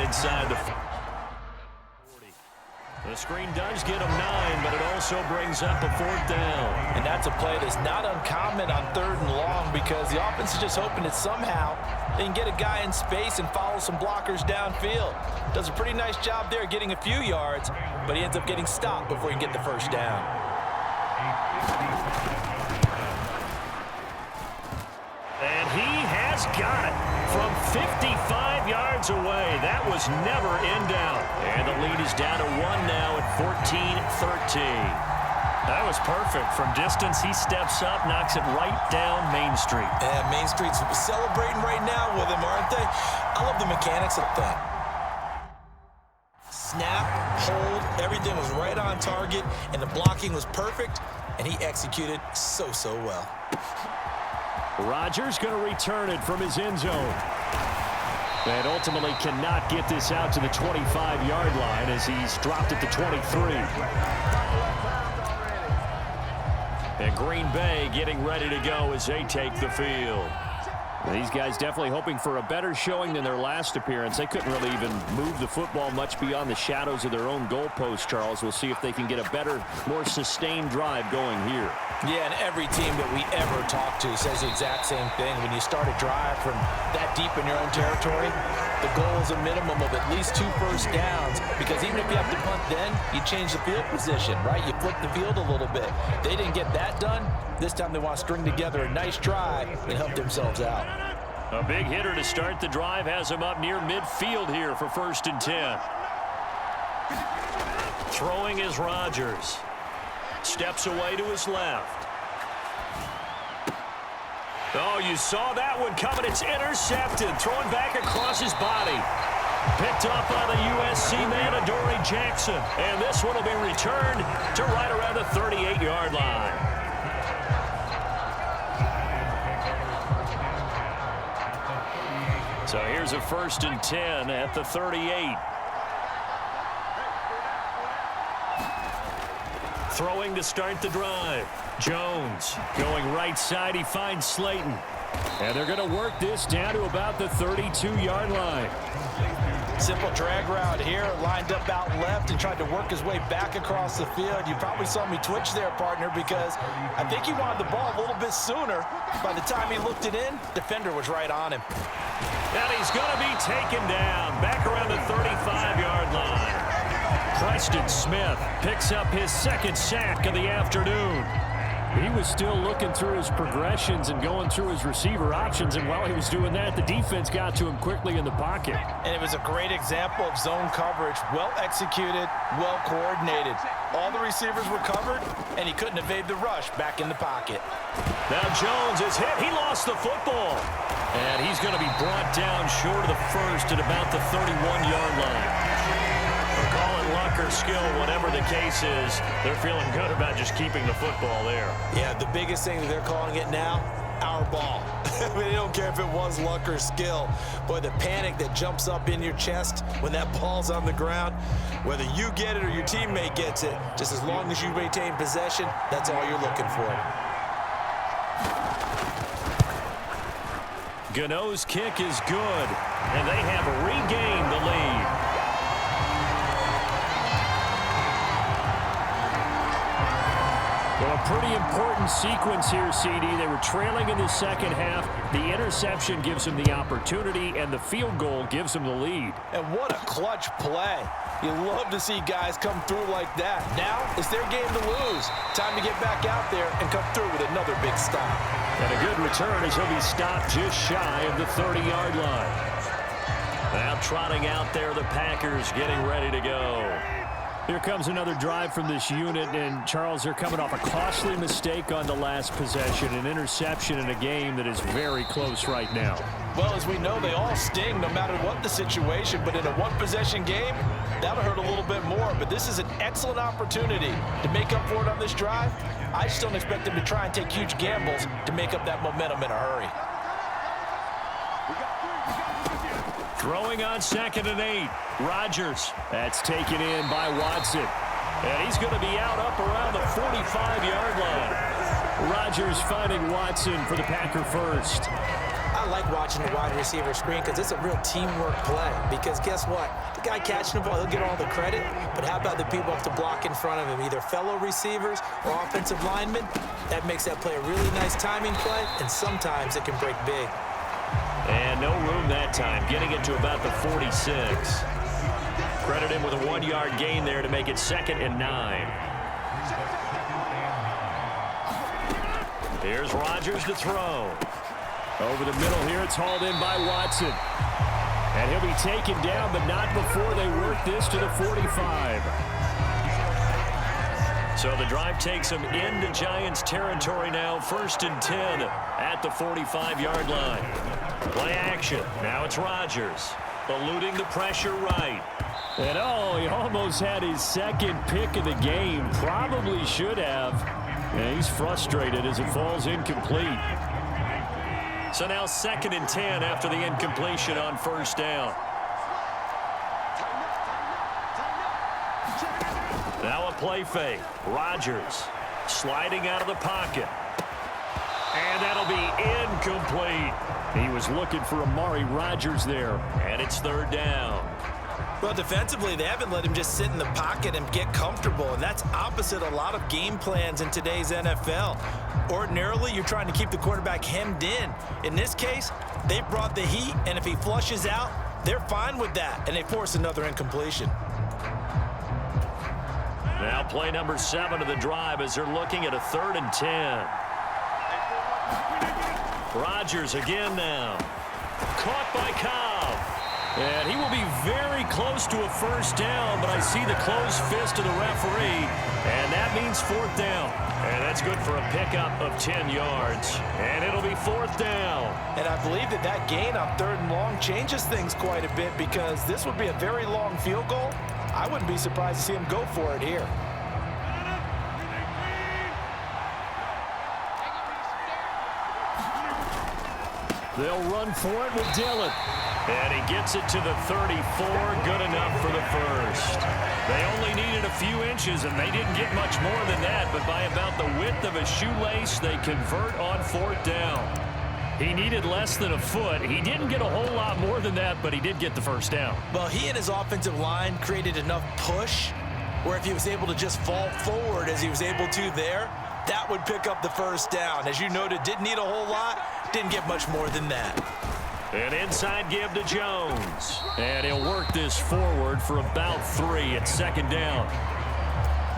inside the 40. The screen does get him 9, but it also brings up a 4th down. And that's a play that's not uncommon on 3rd and long because the offense is just hoping that somehow they can get a guy in space and follow some blockers downfield. Does a pretty nice job there getting a few yards, but he ends up getting stopped before he can get the 1st down. And he has got it from 55 yards away. That was never in doubt. And the lead is down to 1 now at 14-13. That was perfect. From distance, he steps up, knocks it right down Main Street. And Main Street's celebrating right now with him, aren't they? I love the mechanics of that. Snap, hold, everything was right on target, and the blocking was perfect, and he executed so well. Rodgers going to return it from his end zone. And ultimately cannot get this out to the 25-yard line as he's dropped at the 23. And Green Bay getting ready to go as they take the field. These guys definitely hoping for a better showing than their last appearance. They couldn't really even move the football much beyond the shadows of their own goalpost, Charles. We'll see if they can get a better, more sustained drive going here. Yeah, and every team that we ever talk to says the exact same thing. When you start a drive from that deep in your own territory, the goal is a minimum of at least 2 first downs, because even if you have to punt then, you change the field position, right? You flip the field a little bit. They didn't get that done. This time they want to string together a nice drive and help themselves out. A big hitter to start the drive has him up near midfield here for 1st and 10. Throwing is Rodgers. Steps away to his left. Oh, you saw that one coming. It's intercepted. Throwing back across his body. Picked up by the USC man, Adoree Jackson. And this one will be returned to right around the 38-yard line. So here's a 1st and 10 at the 38. Throwing to start the drive. Jones going right side. He finds Slayton. And they're going to work this down to about the 32-yard line. Simple drag route here, lined up out left and tried to work his way back across the field. You probably saw me twitch there, partner, because I think he wanted the ball a little bit sooner. By the time he looked it in, defender was right on him. And he's going to be taken down back around the 35-yard line. Preston Smith picks up his 2nd sack of the afternoon. He was still looking through his progressions and going through his receiver options, and while he was doing that, the defense got to him quickly in the pocket. And it was a great example of zone coverage, well executed, well coordinated. All the receivers were covered, and he couldn't evade the rush back in the pocket. Now Jones is hit. He lost the football. And he's going to be brought down short of the 1st at about the 31-yard line. Call it luck or skill, whatever the case is, they're feeling good about just keeping the football there. Yeah, the biggest thing that they're calling it now, our ball. I mean, they don't care if it was luck or skill. Boy, the panic that jumps up in your chest when that ball's on the ground, whether you get it or your teammate gets it, just as long as you maintain possession, that's all you're looking for. Gano's kick is good, and they have regained the lead. Well, a pretty important sequence here, CD. They were trailing in the 2nd half. The interception gives them the opportunity, and the field goal gives them the lead. And what a clutch play. You love to see guys come through like that. Now it's their game to lose. Time to get back out there and come through with another big stop. And a good return as he'll be stopped just shy of the 30-yard line. Now trotting out there, the Packers getting ready to go. Here comes another drive from this unit, and Charles, they're coming off a costly mistake on the last possession, an interception in a game that is very close right now. Well, as we know, they all sting no matter what the situation, but in a one-possession game, that'll hurt a little bit more. But this is an excellent opportunity to make up for it on this drive. I just don't expect them to try and take huge gambles to make up that momentum in a hurry. Throwing on 2nd and 8. Rodgers. That's taken in by Watson. And he's going to be out up around the 45-yard line. Rodgers finding Watson for the Packer first. I I like watching the wide receiver screen because it's a real teamwork play. Because guess what? The guy catching the ball, he'll get all the credit. But how about the people have to block in front of him, either fellow receivers or offensive linemen? That makes that play a really nice timing play, and sometimes it can break big. And no room that time, getting it to about the 46. Credit him with a 1-yard gain there to make it 2nd and 9. Here's Rodgers to throw. Over the middle here, it's hauled in by Watson. And he'll be taken down, but not before they work this to the 45. So the drive takes them into Giants territory now, 1st and 10 at the 45-yard line. Play action. Now it's Rodgers, eluding the pressure right. And oh, he almost had his 2nd pick of the game. Probably should have. And he's frustrated as it falls incomplete. So now 2nd and 10 after the incompletion on 1st down. Now a play fake. Rodgers sliding out of the pocket. And that'll be incomplete. He was looking for Amari Rodgers there. And it's 3rd down. Well, defensively, they haven't let him just sit in the pocket and get comfortable, and that's opposite a lot of game plans in today's NFL. Ordinarily, you're trying to keep the quarterback hemmed in. In this case, they brought the heat, and if he flushes out, they're fine with that, and they force another incompletion. Now play number 7 of the drive as they're looking at a 3rd and 10. Rodgers again now. Caught by Cobb. And he will be very close to a 1st down, but I see the closed fist of the referee, and that means 4th down. And that's good for a pickup of 10 yards. And it'll be 4th down. And I believe that that gain on 3rd and long changes things quite a bit because this would be a very long field goal. I wouldn't be surprised to see him go for it here. They'll run for it with Dillon. And he gets it to the 34, good enough for the 1st. They only needed a few inches, and they didn't get much more than that, but by about the width of a shoelace, they convert on 4th down. He needed less than a foot. He didn't get a whole lot more than that, but he did get the 1st down. Well, he and his offensive line created enough push where if he was able to just fall forward as he was able to there, that would pick up the 1st down. As you noted, didn't need a whole lot, didn't get much more than that. An inside give to Jones. And he'll work this forward for about 3 at 2nd down.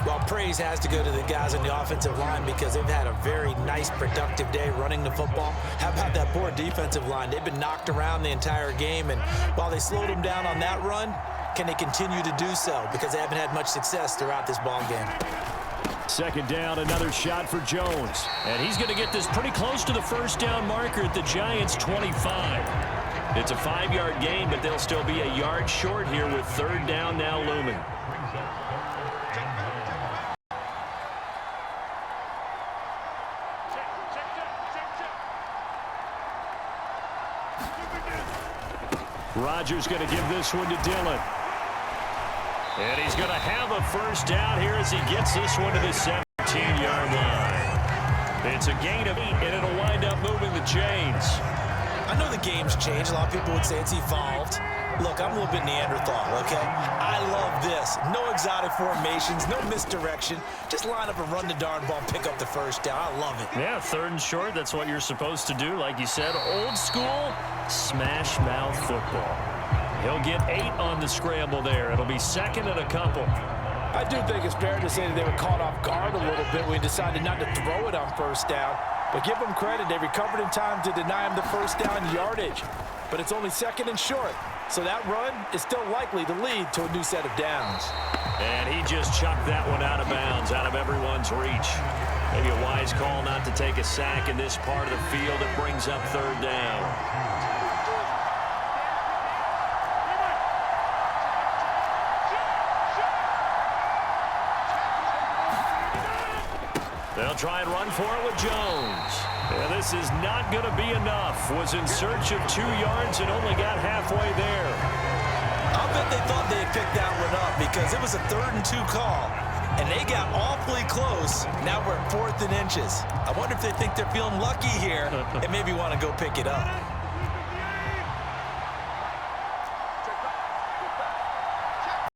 Well, praise has to go to the guys on the offensive line because they've had a very nice, productive day running the football. How about that poor defensive line? They've been knocked around the entire game, and while they slowed them down on that run, can they continue to do so? Because they haven't had much success throughout this ball game. 2nd down, another shot for Jones. And he's going to get this pretty close to the 1st down marker at the Giants' 25. It's a 5-yard gain, but they'll still be a yard short here with 3rd down now looming. Rodgers going to give this one to Dillon. And he's going to have a 1st down here as he gets this one to the 17-yard line. It's a gain of 8, and it'll wind up moving the chains. I know the game's changed. A lot of people would say it's evolved. Look, I'm a little bit Neanderthal, okay? I love this. No exotic formations, no misdirection. Just line up and run the darn ball, pick up the 1st down. I love it. Yeah, 3rd and short, that's what you're supposed to do. Like you said, old school, smash mouth football. He'll get 8 on the scramble there. It'll be 2nd and a couple. I do think it's fair to say that they were caught off guard a little bit when we decided not to throw it on 1st down. But give them credit. They recovered in time to deny him the 1st down yardage. But it's only 2nd and short. So that run is still likely to lead to a new set of downs. And he just chucked that one out of bounds, out of everyone's reach. Maybe a wise call not to take a sack in this part of the field. It brings up 3rd down. They'll try and run for it with Jones. And this is not going to be enough. Was in search of 2 yards and only got halfway there. I'll bet they thought they had picked that one up because it was a 3rd and 2 call. And they got awfully close. Now we're at 4th and inches. I wonder if they think they're feeling lucky here and maybe want to go pick it up.